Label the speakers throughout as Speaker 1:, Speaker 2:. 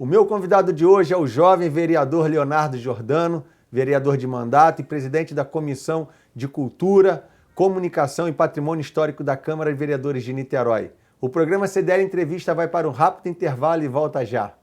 Speaker 1: O meu convidado de hoje é o jovem vereador Leonardo Giordano, vereador de mandato e presidente da Comissão de Cultura, Comunicação e Patrimônio Histórico da Câmara de Vereadores de Niterói. O programa CDL Entrevista vai para um rápido intervalo e volta já.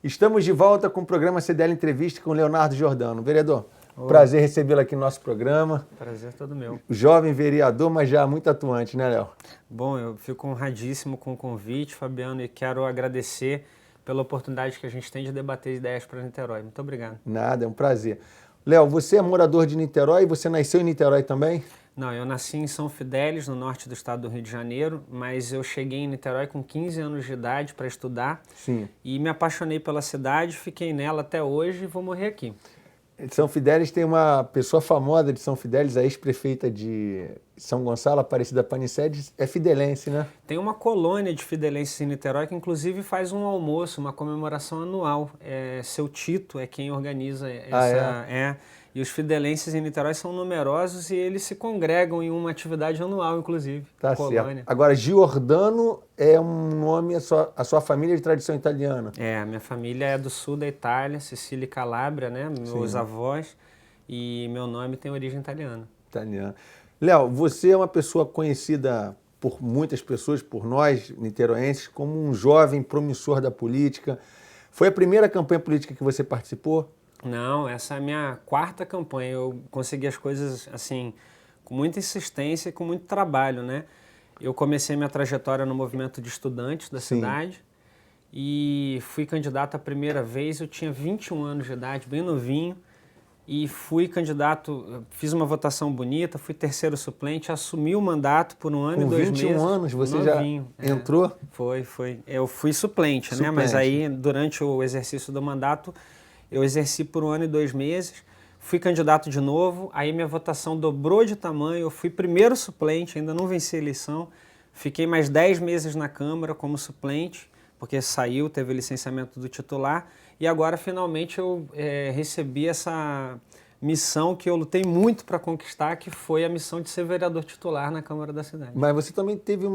Speaker 1: Estamos de volta com o programa CDL Entrevista com o Leonardo Giordano. Vereador, prazer recebê-lo aqui no nosso programa.
Speaker 2: Prazer todo meu.
Speaker 1: Jovem vereador, mas já muito atuante, né, Léo?
Speaker 2: Bom, eu fico honradíssimo com o convite, Fabiano, e quero agradecer pela oportunidade que a gente tem de debater ideias para Niterói. Muito obrigado.
Speaker 1: Nada, é um prazer. Léo, você é morador de Niterói? Você nasceu em Niterói também?
Speaker 2: Não, eu nasci em São Fidélis, no norte do estado do Rio de Janeiro, mas eu cheguei em Niterói com 15 anos de idade para estudar.
Speaker 1: Sim.
Speaker 2: E me apaixonei pela cidade, fiquei nela até hoje e vou morrer aqui.
Speaker 1: São Fidélis tem uma pessoa famosa de São Fidélis, a ex-prefeita de São Gonçalo, Aparecida Panicetti, é fidelense, né?
Speaker 2: Tem uma colônia de fidelenses em Niterói que inclusive faz um almoço, uma comemoração anual. Seu Tito é quem organiza essa... E os fidelenses em Niterói são numerosos e eles se congregam em uma atividade anual, inclusive.
Speaker 1: Tá
Speaker 2: colônia.
Speaker 1: Certo. Agora, Giordano é um nome, a sua família é de tradição italiana.
Speaker 2: A minha família é do sul da Itália, Sicília e Calábria, né? Meus avós, e meu nome tem origem italiana.
Speaker 1: Italiana. Léo, você é uma pessoa conhecida por muitas pessoas, por nós, niteroenses, como um jovem promissor da política. Foi a primeira campanha política que você participou?
Speaker 2: Não, essa é a minha quarta campanha. Eu consegui as coisas assim com muita insistência e com muito trabalho, né? Eu comecei minha trajetória no movimento de estudantes da cidade e fui candidato a primeira vez. Eu tinha 21 anos de idade, bem novinho, e fui candidato. Fiz uma votação bonita, fui terceiro suplente, assumi o mandato por um ano e 2 meses. Com
Speaker 1: 21 anos você
Speaker 2: novinho,
Speaker 1: já entrou?
Speaker 2: Foi. Eu fui suplente, né? Mas aí durante o exercício do mandato eu exerci por um ano e 2 meses, fui candidato de novo, aí minha votação dobrou de tamanho, eu fui primeiro suplente, ainda não venci a eleição, fiquei mais 10 meses na Câmara como suplente, porque saiu, teve licenciamento do titular, e agora finalmente eu recebi essa missão que eu lutei muito para conquistar, que foi a missão de ser vereador titular na Câmara da cidade.
Speaker 1: Mas você também teve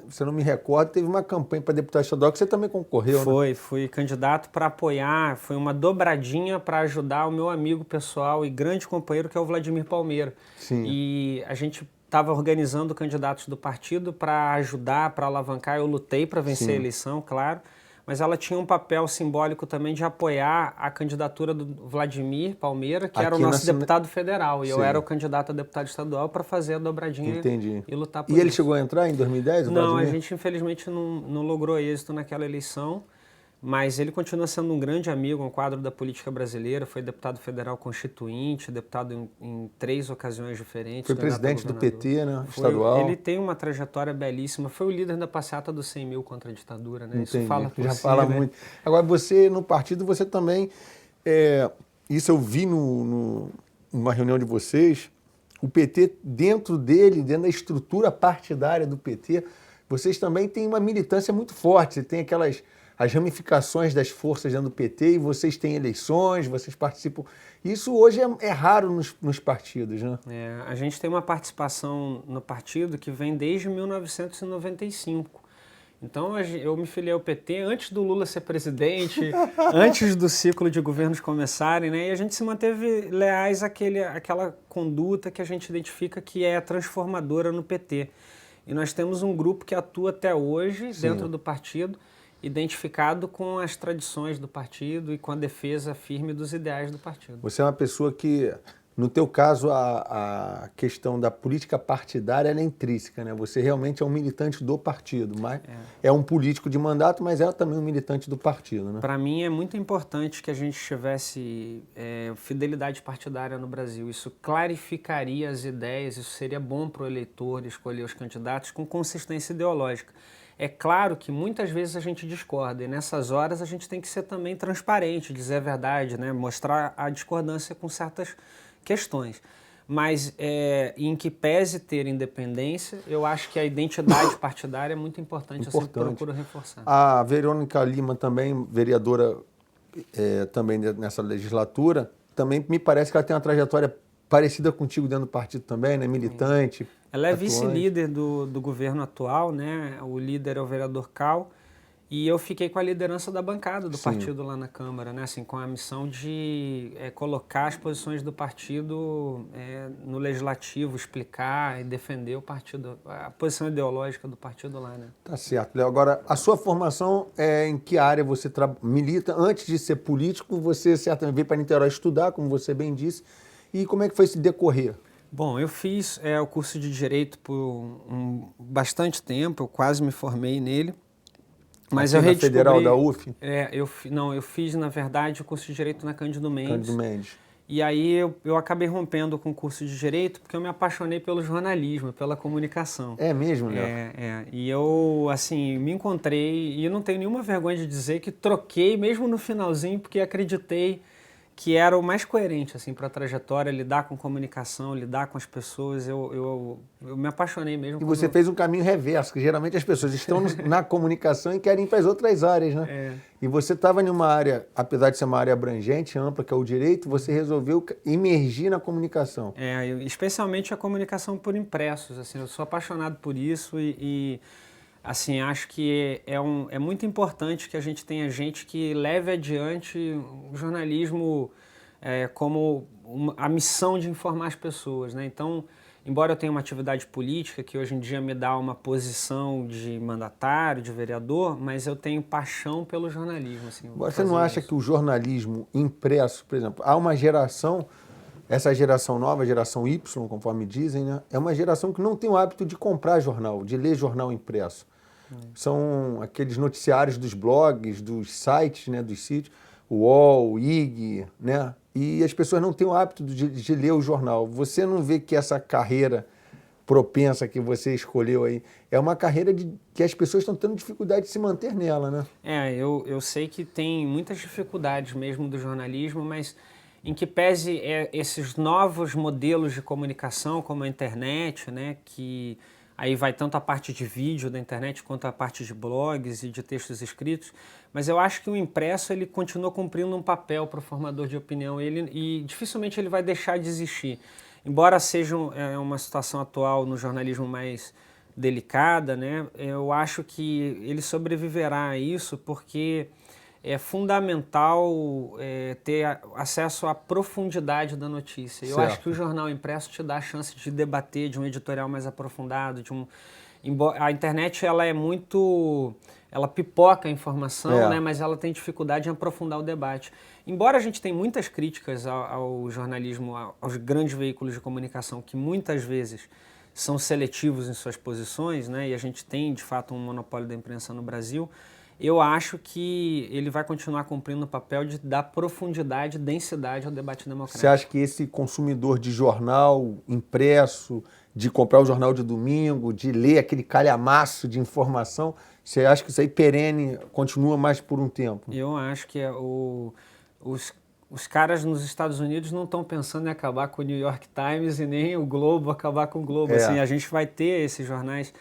Speaker 1: se eu não me recordo, teve uma campanha para deputado estadual que você também concorreu, né?
Speaker 2: Fui candidato para apoiar, foi uma dobradinha para ajudar o meu amigo pessoal e grande companheiro, que é o Vladimir Palmeira.
Speaker 1: Sim.
Speaker 2: E a gente estava organizando candidatos do partido para ajudar, para alavancar. Eu lutei para vencer a eleição, claro, mas ela tinha um papel simbólico também de apoiar a candidatura do Vladimir Palmeira, que era o nosso deputado federal, e eu era o candidato a deputado estadual para fazer a dobradinha e lutar por isso.
Speaker 1: E ele chegou a entrar em 2010?
Speaker 2: Não, a gente infelizmente não logrou êxito naquela eleição, mas ele continua sendo um grande amigo, um quadro da política brasileira, foi deputado federal constituinte, deputado em 3 ocasiões diferentes.
Speaker 1: Foi presidente do PT, né? Estadual.
Speaker 2: Ele tem uma trajetória belíssima, foi o líder da passeata dos 100 mil contra a ditadura, né?
Speaker 1: Entendi.
Speaker 2: Isso fala por
Speaker 1: Já
Speaker 2: si,
Speaker 1: fala
Speaker 2: né?
Speaker 1: muito. Agora, você no partido, você também, isso eu vi numa reunião de vocês, o PT dentro da estrutura partidária do PT, vocês também têm uma militância muito forte, você tem as ramificações das forças dentro do PT, e vocês têm eleições, vocês participam. Isso hoje é raro nos partidos, né?
Speaker 2: A gente tem uma participação no partido que vem desde 1995. Então eu me filiei ao PT antes do Lula ser presidente, antes do ciclo de governos começarem, né? E a gente se manteve leais àquela conduta que a gente identifica que é transformadora no PT. E nós temos um grupo que atua até hoje dentro do partido, identificado com as tradições do partido e com a defesa firme dos ideais do partido.
Speaker 1: Você é uma pessoa que No teu caso, a questão da política partidária ela é intrínseca, né? Você realmente é um militante do partido, mas é um político de mandato, mas é também um militante do partido, né?
Speaker 2: Para mim é muito importante que a gente tivesse fidelidade partidária no Brasil. Isso clarificaria as ideias, isso seria bom para o eleitor escolher os candidatos com consistência ideológica. É claro que muitas vezes a gente discorda e nessas horas a gente tem que ser também transparente, dizer a verdade, né? Mostrar a discordância com certas questões. Mas em que pese ter independência, eu acho que a identidade partidária é muito importante. Eu sempre procuro reforçar.
Speaker 1: A Verônica Lima também, vereadora também nessa legislatura, também me parece que ela tem uma trajetória parecida contigo dentro do partido também, né? Militante.
Speaker 2: Ela é vice-líder do governo atual, né? O líder é o vereador Cal. E eu fiquei com a liderança da bancada do partido lá na Câmara, né? Assim, com a missão de colocar as posições do partido no legislativo, explicar e defender o partido, a posição ideológica do partido lá, né?
Speaker 1: Tá certo, Léo. Agora, a sua formação é em que área você milita? Antes de ser político, você certamente veio para Niterói estudar, como você bem disse. E como é que foi esse decorrer?
Speaker 2: Bom, eu fiz o curso de Direito por bastante tempo, eu quase me formei nele. Mas eu redescobri...
Speaker 1: Federal da UF?
Speaker 2: Eu fiz, na verdade, o curso de Direito na Cândido Mendes.
Speaker 1: Cândido Mendes.
Speaker 2: E aí eu acabei rompendo com o curso de Direito porque eu me apaixonei pelo jornalismo, pela comunicação.
Speaker 1: É mesmo, né?
Speaker 2: E eu, assim, me encontrei, e eu não tenho nenhuma vergonha de dizer que troquei, mesmo no finalzinho, porque acreditei que era o mais coerente, assim, para a trajetória, lidar com comunicação, lidar com as pessoas. Eu me apaixonei mesmo.
Speaker 1: E você fez um caminho reverso, que geralmente as pessoas estão na comunicação e querem ir para as outras áreas, né? E você estava em uma área, apesar de ser uma área abrangente, ampla, que é o direito, você resolveu emergir na comunicação.
Speaker 2: Especialmente a comunicação por impressos, assim, eu sou apaixonado por isso assim, acho que é muito importante que a gente tenha gente que leve adiante o jornalismo como a missão de informar as pessoas, né? Então, embora eu tenha uma atividade política que hoje em dia me dá uma posição de mandatário, de vereador, mas eu tenho paixão pelo jornalismo. Assim,
Speaker 1: você não acha que o jornalismo impresso, por exemplo, há uma geração, essa geração nova, a geração Y, conforme dizem, né? É uma geração que não tem o hábito de comprar jornal, de ler jornal impresso. São aqueles noticiários dos blogs, dos sites, né, dos sítios, o UOL, o IG, né? E as pessoas não têm o hábito de ler o jornal. Você não vê que essa carreira propensa que você escolheu aí é uma carreira que as pessoas estão tendo dificuldade de se manter nela, né?
Speaker 2: Eu sei que tem muitas dificuldades mesmo do jornalismo, mas em que pese esses novos modelos de comunicação, como a internet, né, que aí vai tanto a parte de vídeo da internet quanto a parte de blogs e de textos escritos, mas eu acho que o impresso ele continua cumprindo um papel para o formador de opinião e dificilmente ele vai deixar de existir. Embora seja uma situação atual no jornalismo mais delicada, né, eu acho que ele sobreviverá a isso porque é fundamental ter acesso à profundidade da notícia. Eu acho que o jornal impresso te dá a chance de debater, de um editorial mais aprofundado, a internet ela ela pipoca a informação, né, mas ela tem dificuldade em aprofundar o debate. Embora a gente tenha muitas críticas ao jornalismo, aos grandes veículos de comunicação, que muitas vezes são seletivos em suas posições, né, e a gente tem, de fato, um monopólio da imprensa no Brasil, eu acho que ele vai continuar cumprindo o papel de dar profundidade e densidade ao debate democrático.
Speaker 1: Você acha que esse consumidor de jornal impresso, de comprar o jornal de domingo, de ler aquele calhamaço de informação, você acha que isso aí perene, continua mais por um tempo?
Speaker 2: Eu acho que os caras nos Estados Unidos não estão pensando em acabar com o New York Times e nem o Globo acabar com o Globo. Assim, a gente vai ter esses jornais...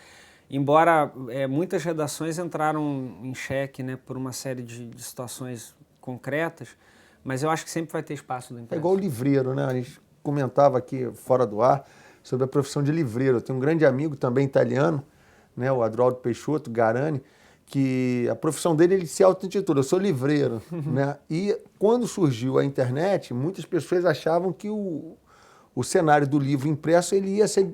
Speaker 2: Embora muitas redações entraram em xeque, né, por uma série de situações concretas, mas eu acho que sempre vai ter espaço do impresso.
Speaker 1: É igual o livreiro, né? A gente comentava aqui fora do ar sobre a profissão de livreiro. Eu tenho um grande amigo também italiano, né, o Adroaldo Peixoto Garani, que a profissão dele, ele se auto-intitula, eu sou livreiro. Né? E quando surgiu a internet, muitas pessoas achavam que o cenário do livro impresso ele ia ser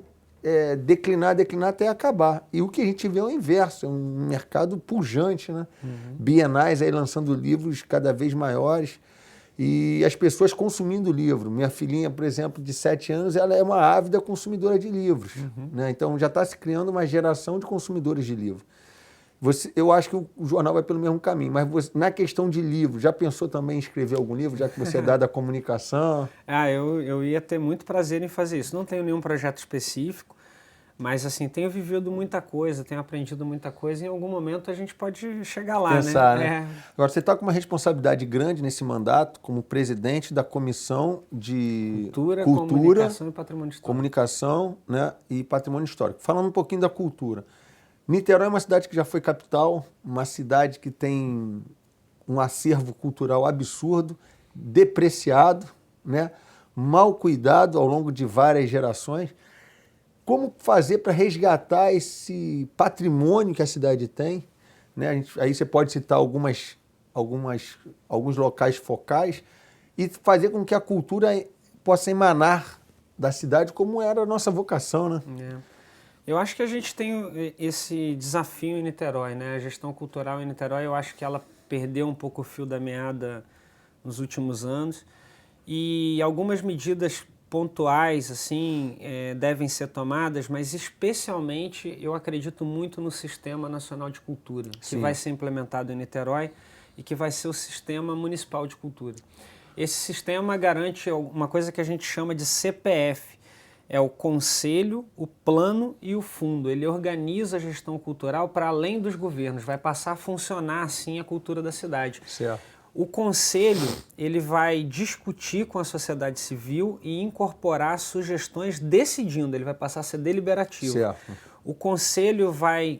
Speaker 1: declinar até acabar. E o que a gente vê é o inverso, é um mercado pujante, né? Bienais aí lançando livros cada vez maiores. e as pessoas consumindo livro. Minha filhinha, por exemplo, de 7 anos, ela é uma ávida consumidora de livros. Né? Então já está se criando uma geração de consumidores de livro. Eu acho que o jornal vai pelo mesmo caminho, mas você, na questão de livro, já pensou também em escrever algum livro, já que você é da comunicação?
Speaker 2: Eu ia ter muito prazer em fazer isso. Não tenho nenhum projeto específico, mas assim, tenho vivido muita coisa, tenho aprendido muita coisa e em algum momento a gente pode chegar lá,
Speaker 1: Pensar,
Speaker 2: né?
Speaker 1: Agora, você está com uma responsabilidade grande nesse mandato como presidente da Comissão de
Speaker 2: Cultura, Comunicação e Patrimônio Histórico.
Speaker 1: Comunicação, né, e Patrimônio Histórico. Falando um pouquinho da cultura. Niterói é uma cidade que já foi capital, uma cidade que tem um acervo cultural absurdo, depreciado, né, mal cuidado ao longo de várias gerações. Como fazer para resgatar esse patrimônio que a cidade tem? Né? Aí você pode citar alguns locais focais e fazer com que a cultura possa emanar da cidade como era a nossa vocação, né?
Speaker 2: Eu acho que a gente tem esse desafio em Niterói, né? A gestão cultural em Niterói, eu acho que ela perdeu um pouco o fio da meada nos últimos anos e algumas medidas pontuais assim devem ser tomadas, mas especialmente eu acredito muito no Sistema Nacional de Cultura, que vai ser implementado em Niterói e que vai ser o Sistema Municipal de Cultura. Esse sistema garante uma coisa que a gente chama de CPF, é o Conselho, o Plano e o Fundo. Ele organiza a gestão cultural para além dos governos, vai passar a funcionar assim a cultura da cidade.
Speaker 1: Certo.
Speaker 2: O Conselho ele vai discutir com a sociedade civil e incorporar sugestões decidindo, ele vai passar a ser deliberativo.
Speaker 1: Certo.
Speaker 2: O Conselho vai,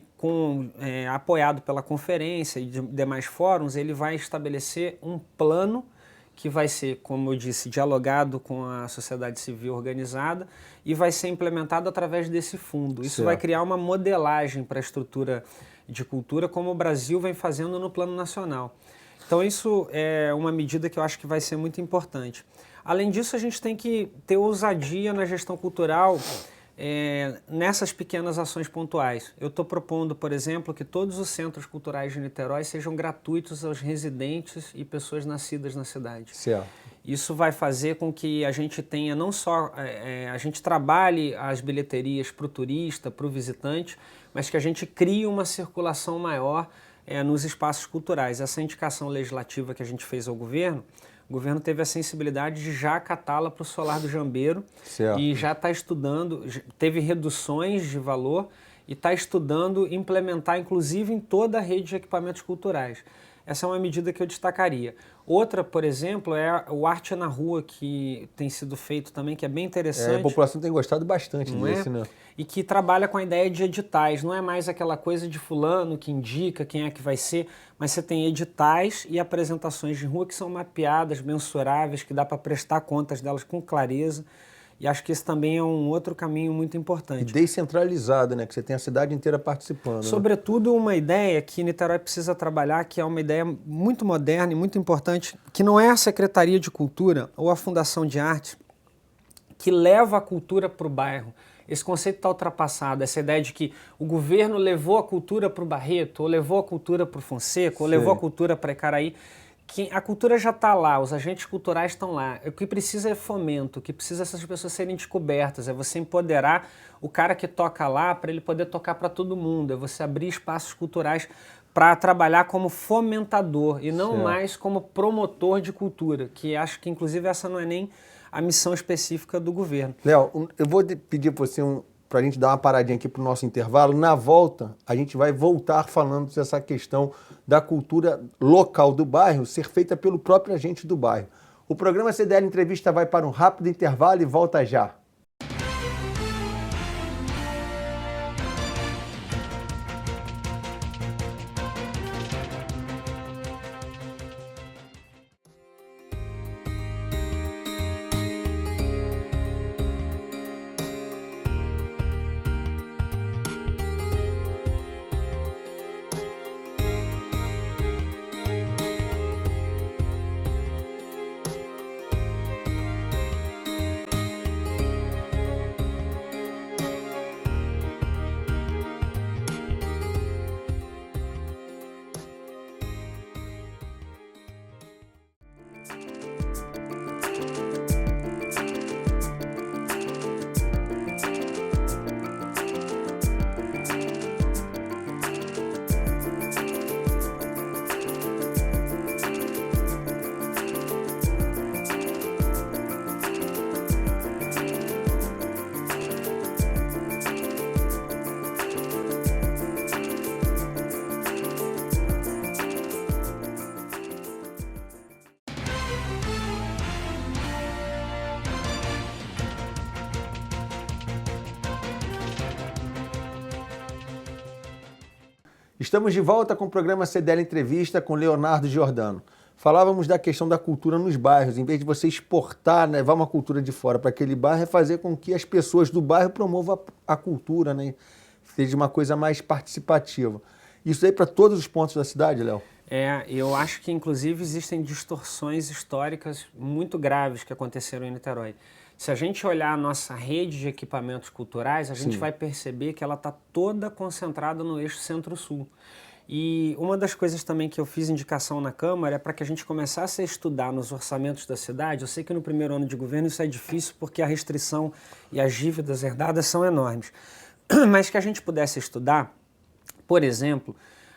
Speaker 2: apoiado pela conferência e demais fóruns, ele vai estabelecer um plano que vai ser, como eu disse, dialogado com a sociedade civil organizada e vai ser implementado através desse fundo. Isso vai criar uma modelagem para a estrutura de cultura, como o Brasil vem fazendo no plano nacional. Então isso é uma medida que eu acho que vai ser muito importante. Além disso, a gente tem que ter ousadia na gestão cultural nessas pequenas ações pontuais. Eu estou propondo, por exemplo, que todos os centros culturais de Niterói sejam gratuitos aos residentes e pessoas nascidas na cidade.
Speaker 1: Certo.
Speaker 2: Isso vai fazer com que a gente tenha não só, a gente trabalhe as bilheterias para o turista, para o visitante, mas que a gente crie uma circulação maior nos espaços culturais. Essa indicação legislativa que a gente fez ao governo, o governo teve a sensibilidade de já acatá-la para o Solar do Jambeiro. Certo. E já está estudando, teve reduções de valor e está estudando implementar, inclusive, em toda a rede de equipamentos culturais. Essa é uma medida que eu destacaria. Outra, por exemplo, é o Arte na Rua, que tem sido feito também, que é bem interessante.
Speaker 1: A população tem gostado bastante desse, né?
Speaker 2: E que trabalha com a ideia de editais. Não é mais aquela coisa de fulano que indica quem é que vai ser, mas você tem editais e apresentações de rua que são mapeadas, mensuráveis, que dá para prestar contas delas com clareza. E acho que esse também é um outro caminho muito importante.
Speaker 1: E descentralizado, né? Que você tem a cidade inteira participando.
Speaker 2: Sobretudo uma ideia que Niterói precisa trabalhar, que é uma ideia muito moderna e muito importante, que não é a Secretaria de Cultura ou a Fundação de Arte que leva a cultura para o bairro. Esse conceito está ultrapassado, essa ideia de que o governo levou a cultura para o Barreto, ou levou a cultura para o Fonseca, ou levou a cultura para Icaraí. Que a cultura já está lá, os agentes culturais estão lá. O que precisa é fomento, o que precisa é essas pessoas serem descobertas, é você empoderar o cara que toca lá para ele poder tocar para todo mundo, é você abrir espaços culturais para trabalhar como fomentador e não mais como promotor de cultura, que acho que inclusive essa não é nem a missão específica do governo.
Speaker 1: Léo, eu vou pedir para você para a gente dar uma paradinha aqui para o nosso intervalo. Na volta, a gente vai voltar falando dessa questão da cultura local do bairro ser feita pelo próprio agente do bairro. O programa CDL Entrevista vai para um rápido intervalo e volta já. Estamos de volta com o programa CDL Entrevista com Leonardo Giordano. Falávamos da questão da cultura nos bairros. Em vez de você exportar, levar uma cultura de fora para aquele bairro, é fazer com que as pessoas do bairro promovam a cultura, né? Seja uma coisa mais participativa. Isso aí para todos os pontos da cidade, Léo?
Speaker 2: Eu acho que inclusive existem distorções históricas muito graves que aconteceram em Niterói. Se a gente olhar a nossa rede de equipamentos culturais, a gente vai perceber que ela está toda concentrada no eixo centro-sul. E uma das coisas também que eu fiz indicação na Câmara é para que a gente começasse a estudar nos orçamentos da cidade. Eu sei que no primeiro ano de governo isso é difícil porque a restrição e as dívidas herdadas são enormes. Mas que a gente pudesse estudar, por exemplo,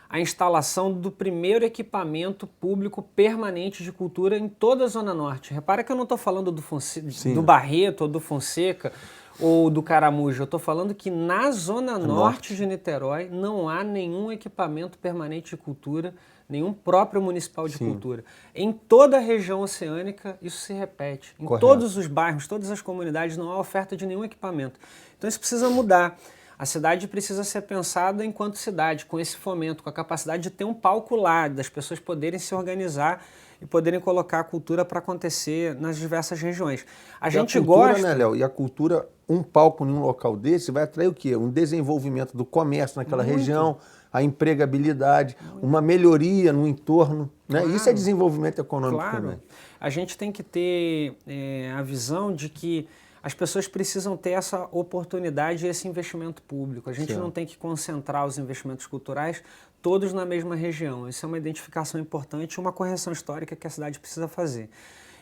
Speaker 2: a instalação do primeiro equipamento público permanente de cultura em toda a Zona Norte. Repara que eu não estou falando do Barreto ou do Fonseca ou do Caramujo. Eu estou falando que na Zona Norte de Niterói não há nenhum equipamento permanente de cultura, nenhum próprio municipal de cultura. Em toda a região oceânica isso se repete. Em todos os bairros, todas as comunidades não há oferta de nenhum equipamento. Então isso precisa mudar. A cidade precisa ser pensada enquanto cidade, com esse fomento, com a capacidade de ter um palco lá, das pessoas poderem se organizar e poderem colocar a cultura para acontecer nas diversas regiões. A gente gosta...
Speaker 1: né, Léo? E a cultura, um palco em um local desse vai atrair o quê? Um desenvolvimento do comércio naquela região, a empregabilidade, uma melhoria no entorno, né? Isso é desenvolvimento econômico também.
Speaker 2: A gente tem que ter a visão de que as pessoas precisam ter essa oportunidade e esse investimento público. A gente não tem que concentrar os investimentos culturais todos na mesma região. Isso é uma identificação importante e uma correção histórica que a cidade precisa fazer.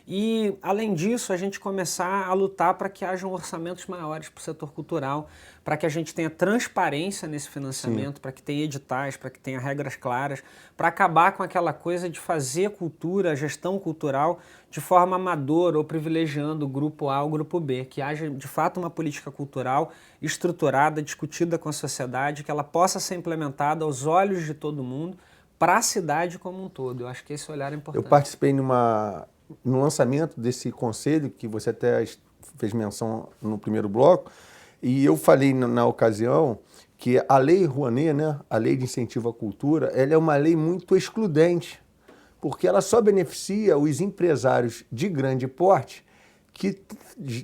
Speaker 2: E, além disso, a gente começar a lutar para que hajam orçamentos maiores para o setor cultural, para que a gente tenha transparência nesse financiamento, para que tenha editais, para que tenha regras claras, para acabar com aquela coisa de fazer cultura, gestão cultural, de forma amadora ou privilegiando o grupo A ou o grupo B, que haja, de fato, uma política cultural estruturada, discutida com a sociedade, que ela possa ser implementada aos olhos de todo mundo, para a cidade como um todo. Eu acho que esse olhar é importante.
Speaker 1: Eu participei no lançamento desse conselho, que você até fez menção no primeiro bloco, e eu falei na ocasião que a Lei Rouanet, né, a Lei de Incentivo à Cultura, ela é uma lei muito excludente, porque ela só beneficia os empresários de grande porte, que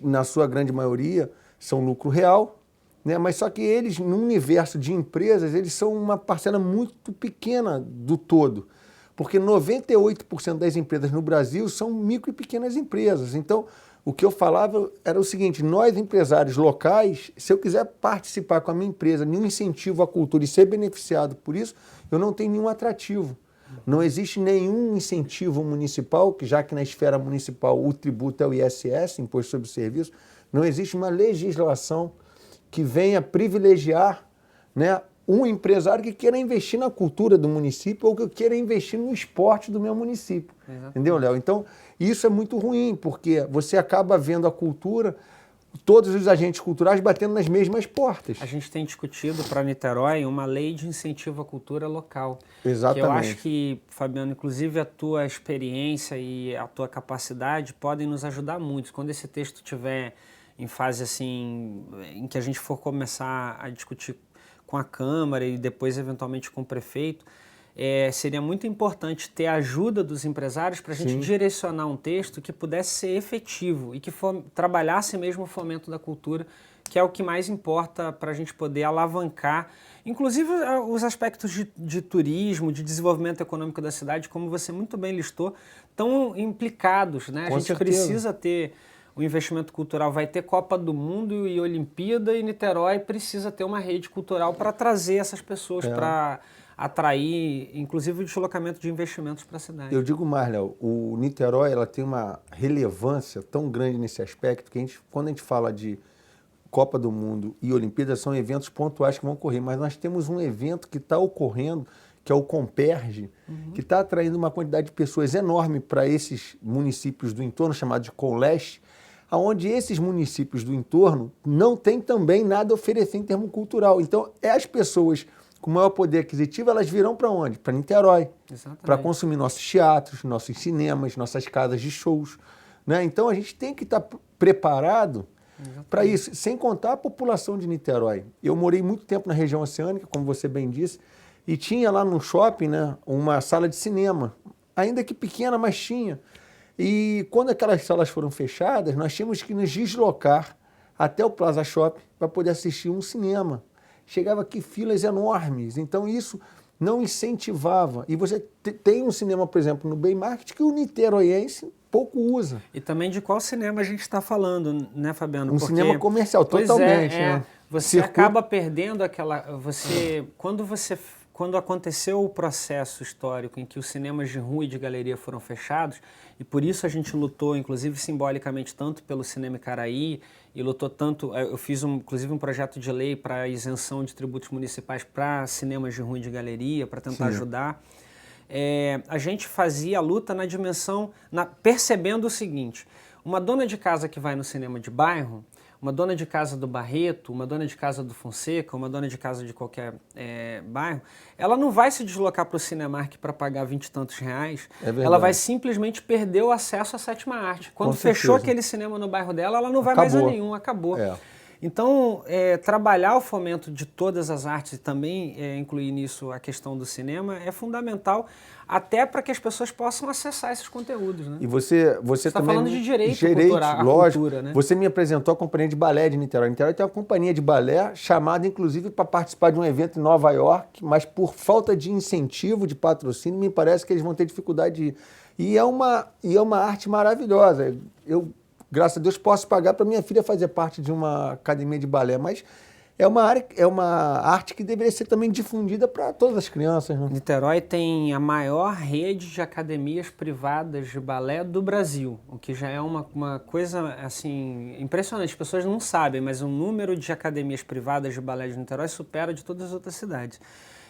Speaker 1: na sua grande maioria são lucro real, né, mas só que eles, no universo de empresas, eles são uma parcela muito pequena do todo. Porque 98% das empresas no Brasil são micro e pequenas empresas. Então, o que eu falava era o seguinte: nós, empresários locais, se eu quiser participar com a minha empresa, nenhum incentivo à cultura e ser beneficiado por isso, eu não tenho nenhum atrativo. Não existe nenhum incentivo municipal, já que na esfera municipal o tributo é o ISS, Imposto sobre Serviço, não existe uma legislação que venha privilegiar, né, um empresário que queira investir na cultura do município ou que queira investir no esporte do meu município. Entendeu, Léo? Então, isso é muito ruim, porque você acaba vendo a cultura, todos os agentes culturais batendo nas mesmas portas.
Speaker 2: A gente tem discutido para Niterói uma lei de incentivo à cultura local.
Speaker 1: Exatamente.
Speaker 2: Que eu acho que, Fabiano, inclusive a tua experiência e a tua capacidade podem nos ajudar muito. Quando esse texto estiver em fase assim, em que a gente for começar a discutir com a Câmara e depois eventualmente com o prefeito, seria muito importante ter a ajuda dos empresários para a gente direcionar um texto que pudesse ser efetivo e que trabalhasse mesmo o fomento da cultura, que é o que mais importa para a gente poder alavancar, inclusive os aspectos de turismo, de desenvolvimento econômico da cidade, como você muito bem listou, estão implicados, né? A gente precisa ter... O investimento cultural vai ter Copa do Mundo e Olimpíada, e Niterói precisa ter uma rede cultural para trazer essas pessoas, para atrair, inclusive, o deslocamento de investimentos para a cidade.
Speaker 1: Eu digo mais, Léo, o Niterói ela tem uma relevância tão grande nesse aspecto que quando a gente fala de Copa do Mundo e Olimpíada, são eventos pontuais que vão ocorrer, mas nós temos um evento que está ocorrendo, que é o Comperge, que está atraindo uma quantidade de pessoas enorme para esses municípios do entorno, chamado de Conleste, onde esses municípios do entorno não têm também nada a oferecer em termos cultural. Então, as pessoas com maior poder aquisitivo, elas virão para onde? Para Niterói, para consumir nossos teatros, nossos cinemas, nossas casas de shows, né? Então, a gente tem que estar preparado para isso, sem contar a população de Niterói. Eu morei muito tempo na região oceânica, como você bem disse, E tinha lá no shopping, né, uma sala de cinema, ainda que pequena, mas tinha. E quando aquelas salas foram fechadas, nós tínhamos que nos deslocar até o Plaza Shopping para poder assistir um cinema. Chegava aqui filas enormes, então isso não incentivava. E você tem um cinema, por exemplo, no Bay Market que o niteroiense pouco usa.
Speaker 2: E também de qual cinema a gente está falando, né, Fabiano?
Speaker 1: Um cinema comercial, totalmente. Né?
Speaker 2: Você acaba perdendo aquela... Quando aconteceu o processo histórico em que os cinemas de rua e de galeria foram fechados, e por isso a gente lutou, inclusive simbolicamente, tanto pelo Cinema Icaraí, e lutou tanto... Eu fiz, inclusive, um projeto de lei para isenção de tributos municipais para cinemas de rua e de galeria, para tentar ajudar. A gente fazia a luta na dimensão... percebendo o seguinte, uma dona de casa que vai no cinema de bairro, uma dona de casa do Barreto, uma dona de casa do Fonseca, uma dona de casa de qualquer bairro, ela não vai se deslocar para o Cinemark para pagar 20 e tantos reais, ela vai simplesmente perder o acesso à sétima arte. Quando fechou aquele cinema no bairro dela, ela não vai mais a nenhum, acabou. Então, trabalhar o fomento de todas as artes e também incluir nisso a questão do cinema é fundamental, até para que as pessoas possam acessar esses conteúdos. Né?
Speaker 1: E você
Speaker 2: está
Speaker 1: também...
Speaker 2: falando de direito cultural,
Speaker 1: lógico.
Speaker 2: Cultura, né?
Speaker 1: Você me apresentou a companhia de balé de Niterói. Niterói tem uma companhia de balé chamada, inclusive, para participar de um evento em Nova York, mas por falta de incentivo, de patrocínio, me parece que eles vão ter dificuldade de ir. E é uma arte maravilhosa. Eu, graças a Deus, posso pagar para minha filha fazer parte de uma academia de balé, mas é uma arte que deveria ser também difundida para todas as crianças. Né?
Speaker 2: Niterói tem a maior rede de academias privadas de balé do Brasil, o que já é uma coisa assim impressionante. As pessoas não sabem, mas o número de academias privadas de balé de Niterói supera de todas as outras cidades.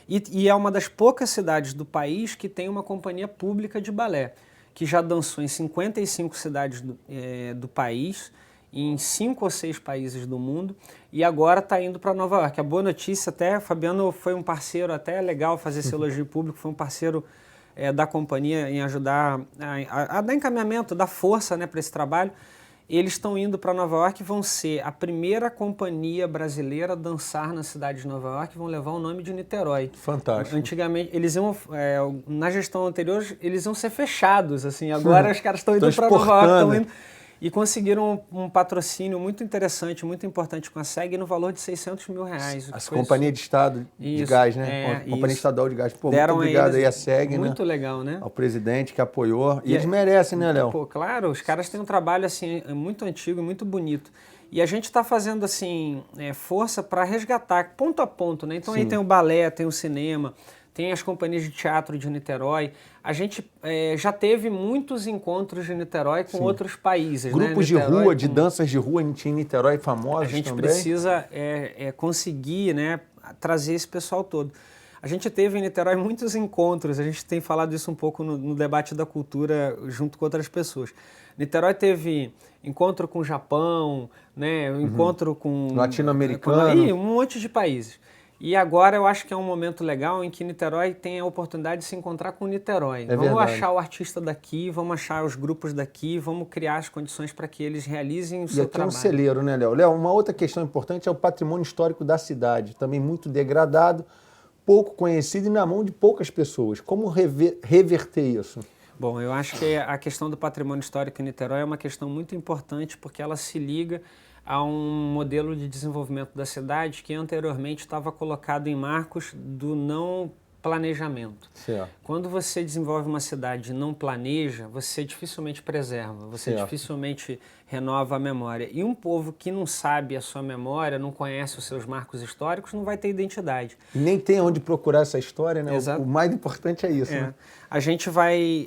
Speaker 2: E é uma das poucas cidades do país que tem uma companhia pública de balé, que já dançou em 55 cidades do país, em 5 ou 6 países do mundo, e agora está indo para Nova York. A boa notícia até, Fabiano foi um parceiro, até legal fazer esse elogio público, foi um parceiro da companhia em ajudar a dar encaminhamento, dar força, né, para esse trabalho. Eles estão indo para Nova York e vão ser a primeira companhia brasileira a dançar na cidade de Nova York, vão levar o nome de Niterói.
Speaker 1: Fantástico.
Speaker 2: Antigamente, eles iam, na gestão anterior, eles iam ser fechados, assim, agora os caras estão indo para Nova York, estão indo... E conseguiram um patrocínio muito interessante, muito importante com a SEG no valor de R$600 mil.
Speaker 1: As companhias de estado de gás, né? Companhia estadual de gás. Pô, muito obrigado aí a SEG,
Speaker 2: muito legal, né?
Speaker 1: Ao presidente que apoiou. E eles merecem, né, Léo?
Speaker 2: Pô, claro, os caras têm um trabalho assim muito antigo e muito bonito. E a gente está fazendo assim força para resgatar ponto a ponto, né? Então aí tem o balé, tem o cinema, tem as companhias de teatro de Niterói. A gente já teve muitos encontros de Niterói com outros países.
Speaker 1: Grupos de rua, de danças de rua em Niterói famosos também.
Speaker 2: A gente precisa conseguir, né, trazer esse pessoal todo. A gente teve em Niterói muitos encontros, a gente tem falado isso um pouco no debate da cultura junto com outras pessoas. Niterói teve encontro com o Japão, né, encontro com...
Speaker 1: Latino-americano.
Speaker 2: Um monte de países. E agora eu acho que é um momento legal em que Niterói tem a oportunidade de se encontrar com Niterói. Vamos achar o artista daqui, vamos achar os grupos daqui, vamos criar as condições para que eles realizem o seu trabalho.
Speaker 1: E aqui é um celeiro, né, Léo? Léo, uma outra questão importante é o patrimônio histórico da cidade, também muito degradado, pouco conhecido e na mão de poucas pessoas. Como reverter isso?
Speaker 2: Bom, eu acho que a questão do patrimônio histórico em Niterói é uma questão muito importante porque ela se liga a um modelo de desenvolvimento da cidade que anteriormente estava colocado em marcos do não planejamento.
Speaker 1: Certo.
Speaker 2: Quando você desenvolve uma cidade e não planeja, você dificilmente preserva, você dificilmente renova a memória. E um povo que não sabe a sua memória, não conhece os seus marcos históricos, não vai ter identidade.
Speaker 1: E nem tem onde procurar essa história, né?
Speaker 2: Exato.
Speaker 1: O mais importante é isso, né?
Speaker 2: A gente vai,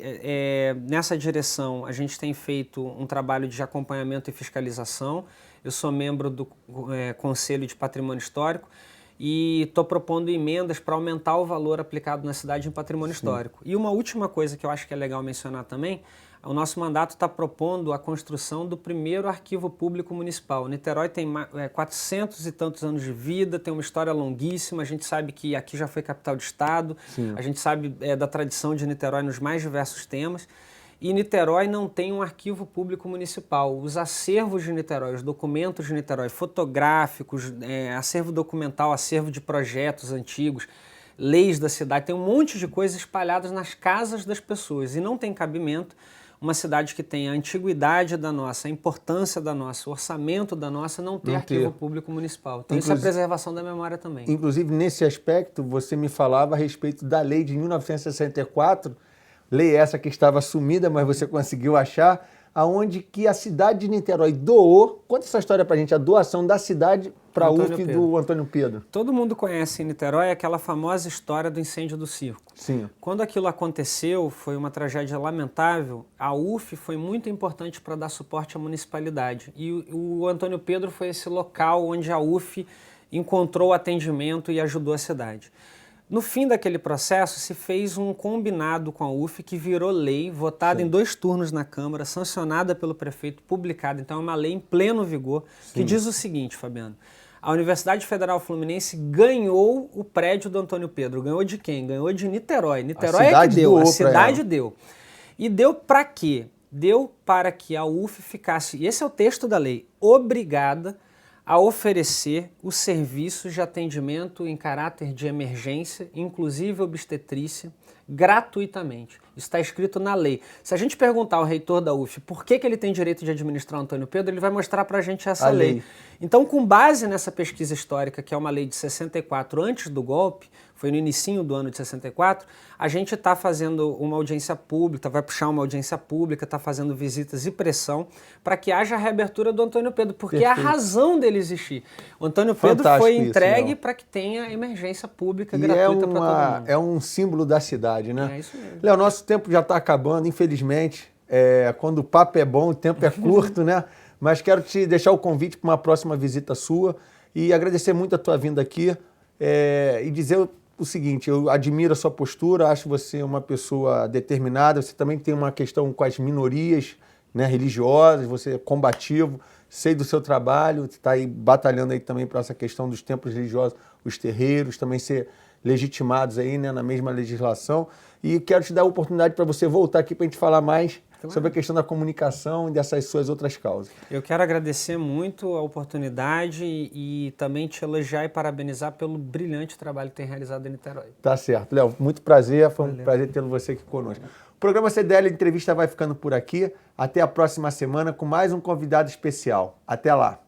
Speaker 2: nessa direção, a gente tem feito um trabalho de acompanhamento e fiscalização. Eu sou membro do Conselho de Patrimônio Histórico e estou propondo emendas para aumentar o valor aplicado na cidade em patrimônio histórico. E uma última coisa que eu acho que é legal mencionar também, o nosso mandato está propondo a construção do primeiro arquivo público municipal. Niterói tem 400 e tantos anos de vida, tem uma história longuíssima, a gente sabe que aqui já foi capital de estado, a gente sabe da tradição de Niterói nos mais diversos temas. E Niterói não tem um arquivo público municipal. Os acervos de Niterói, os documentos de Niterói, fotográficos, acervo documental, acervo de projetos antigos, leis da cidade, tem um monte de coisas espalhadas nas casas das pessoas e não tem cabimento uma cidade que tem a antiguidade da nossa, a importância da nossa, o orçamento da nossa, não ter arquivo público municipal. Então isso é preservação da memória também.
Speaker 1: Inclusive, nesse aspecto, você me falava a respeito da lei de 1964, lei essa que estava sumida, mas você conseguiu achar, aonde que a cidade de Niterói doou, conta essa história pra gente, a doação da cidade para a UF do Antônio Pedro.
Speaker 2: Todo mundo conhece em Niterói aquela famosa história do incêndio do circo.
Speaker 1: Sim.
Speaker 2: Quando aquilo aconteceu, foi uma tragédia lamentável, a UF foi muito importante para dar suporte à municipalidade. E o Antônio Pedro foi esse local onde a UF encontrou atendimento e ajudou a cidade. No fim daquele processo, se fez um combinado com a UF que virou lei, votada em 2 turnos na Câmara, sancionada pelo prefeito, publicada. Então é uma lei em pleno vigor, que diz o seguinte, Fabiano: a Universidade Federal Fluminense ganhou o prédio do Antônio Pedro. Ganhou de quem? Ganhou de Niterói. Niterói é que deu, a cidade deu. E deu para quê? Deu para que a UF ficasse, e esse é o texto da lei, obrigada a oferecer os serviços de atendimento em caráter de emergência, inclusive obstetrícia, gratuitamente. Isso está escrito na lei. Se a gente perguntar ao reitor da UF por que ele tem direito de administrar o Antônio Pedro, ele vai mostrar para a gente essa lei. Então, com base nessa pesquisa histórica, que é uma lei de 64, antes do golpe, foi no inicinho do ano de 64, a gente está fazendo uma audiência pública, vai puxar uma audiência pública, está fazendo visitas e pressão para que haja a reabertura do Antônio Pedro, porque é a razão dele existir. O Antônio Pedro foi entregue para que tenha emergência pública gratuita para todo mundo.
Speaker 1: É um símbolo da cidade, né?
Speaker 2: É isso mesmo.
Speaker 1: Léo, nosso tempo já está acabando, infelizmente. Quando o papo é bom, o tempo é curto, né? Mas quero te deixar o convite para uma próxima visita sua e agradecer muito a tua vinda aqui e dizer o seguinte: eu admiro a sua postura, acho você uma pessoa determinada, você também tem uma questão com as minorias, né, religiosas, você é combativo, sei do seu trabalho, está aí batalhando aí também para essa questão dos templos religiosos, os terreiros também ser legitimados aí, né, na mesma legislação, e quero te dar a oportunidade para você voltar aqui para a gente falar mais sobre a questão da comunicação e dessas suas outras causas.
Speaker 2: Eu quero agradecer muito a oportunidade e também te elogiar e parabenizar pelo brilhante trabalho que tem realizado em Niterói.
Speaker 1: Tá certo. Léo, muito prazer, foi um prazer tê-lo você aqui conosco. O programa CDL Entrevista vai ficando por aqui. Até a próxima semana com mais um convidado especial. Até lá.